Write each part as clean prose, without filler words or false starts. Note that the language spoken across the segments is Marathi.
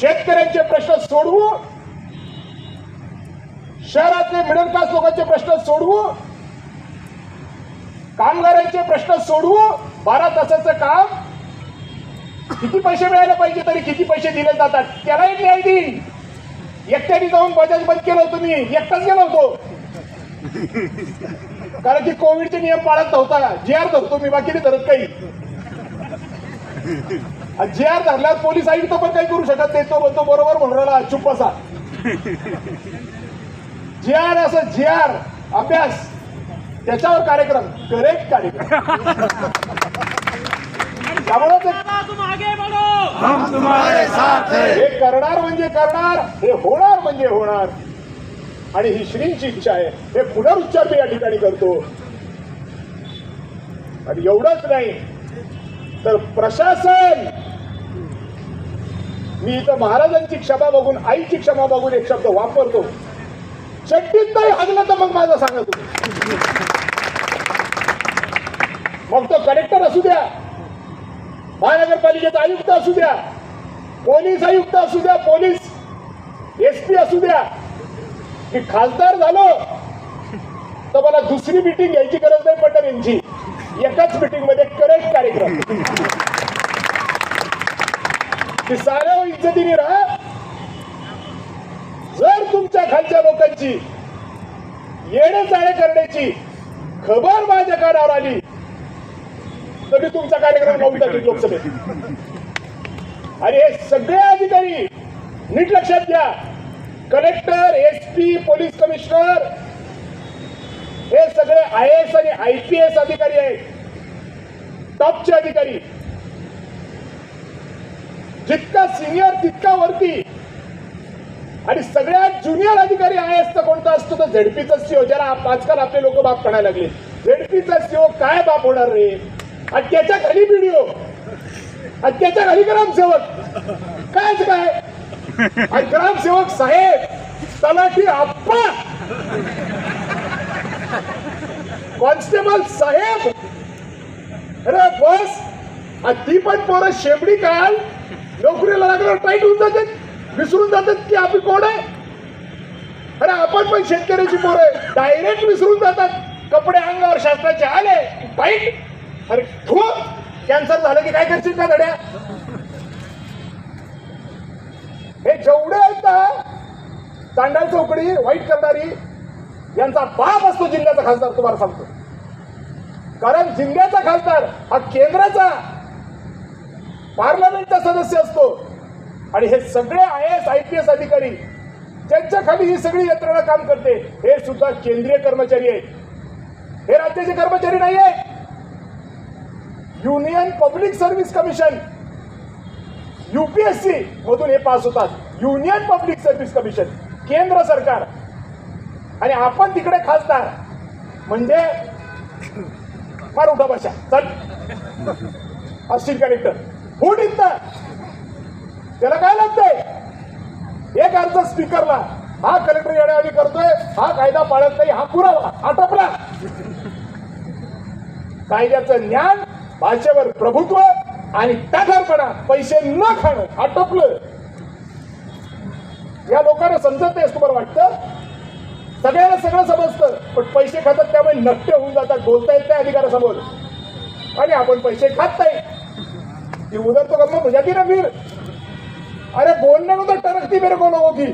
शेतकऱ्यांचे प्रश्न सोडवू, शहरातले मिडल क्लास लोकांचे प्रश्न सोडवू, कामगारांचे प्रश्न सोडवू. 12 तासाचं काम किती पैसे मिळायला पाहिजे तरी किती पैसे दिले जातात त्यालाही न्याय देईन. एकट्याने जाऊन बजाज बंद केलं होतं, मी एकटाच गेलो होतो, कारण की कोविडचे नियम पाळत नव्हता. GR धरतो मी, बाकी नाही धरत काही. GR धरल्यावर पोलीस आयुक्त पण काही करू शकत नाही. तो म्हणतो बरोबर म्हणून राहिला, चुप बसा. GR असं GR अभ्यास, त्याच्यावर कार्यक्रम, करेक्ट कार्यक्रम. त्यामुळे हे करणार म्हणजे करणार, हे होणार म्हणजे होणार. आणि ही श्रींची इच्छा आहे, हे पुनरुच्चार मी या ठिकाणी करतो. आणि एवढंच नाही तर प्रशासन, मी इथं महाराजांची क्षमा बघून, आईची क्षमा बघून एक शब्द वापरतो, चड्डीत नाही हगलं तर मग माझं सांगा तुम्ही. मग तो कलेक्टर असू द्या, महानगरपालिकेचा आयुक्त असू द्या, पोलीस आयुक्त असू द्या, पोलीस SP असू द्या. मी खासदार झालो तर मला दुसरी मीटिंग घ्यायची गरज नाही पडणार यांची. एकाच मीटिंग मध्ये करेक्ट कार्यक्रम. की साऱ्या इज्जतीने राहा. जर तुमच्या खालच्या लोकांची येणे जाणे करण्याची खबर माझ्या कानावर आली तर मी तुमचा कार्यक्रम लावून टाकेल लोकसभेत. आणि हे सगळे अधिकारी नीट लक्षात घ्या, कलेक्टर, SP, पोलीस कमिशनर, हे सगळे IAS आणि IPS अधिकारी आहेत, टॉपचे अधिकारी. जितका सिनियर तितका वरती. आणि सगळ्यात ज्युनियर अधिकारी IAS चा कोणता असतो तर ZP चा CO. ज्याला आजकाल आपले लोक बाप म्हणायला लागले. ZP चा CO काय बाप होणार रे? आणि त्याच्या खाली BDO, आणि त्याच्या खाली ग्रामसेवक. कायच काय? आणि ग्रामसेवक साहेब, तलाठी आप्पा, कॉन्स्टेबल साहेब. अरे बस. आणि ती पण पोरं शेंबडी काल नोकरीला लागल्यावर टाईट होऊन जातात, विसरून जातात की आपण कोण आहे. अरे आपण पण शेतकऱ्याची पोरं आहे, डायरेक्ट विसरून जातात. कपडे अंगावर शासनाचे आले टाईट. अरे खूप कॅन्सर झालं की काय करशील का धड्या? हे जेवढे आहेत ना तांडाळ चौकडी वाईट करणारी, यांचा बाप असतो जिल्ह्याचा खासदार, तुम्हाला सांगतो. कारण जिल्ह्याचा खासदार हा केंद्राचा पार्लमेंटचा सदस्य असतो. आणि हे सगळे IAS IPS अधिकारी ज्यांच्या खाली ही सगळी यंत्रणा काम करते, हे सुद्धा केंद्रीय कर्मचारी आहेत. हे राज्याचे कर्मचारी नाही आहेत. Union public service commission UPSC मधून हे पास होतात. युनियन पब्लिक सर्व्हिस कमिशन, केंद्र सरकार. आणि आपण तिकडे खासदार म्हणजे फार उठा बशा, चल असतील कलेक्टर फूट इथं. त्याला काय लागतंय? एक अर्ज स्पीकरला, हा कलेक्टर येण्याआधी करतोय, हा कायदा पाळत नाही, हा पुरावा, हा टपला. कायद्याचं ज्ञान, भाषेवर प्रभुत्व आणि टाकरपणा, पैसे न खाणं, आटोपलं. या लोकांना समजत नाही तुम्हाला वाटतं? सगळ्यांना सगळं समजतं, पण पैसे खातात त्यामुळे नट्टे होऊन जातात, बोलता येत नाही अधिकारासमोर. आणि आपण पैसे खात नाही. ती उधर तो गम्मत हो जाती ना फिर. अरे बोलने को तो टरकती मेरे को लोगों की.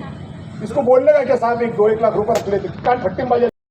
इसको बोलने का क्या साहब, 1-2 लाख रुपए रख लेते, कान फट्टी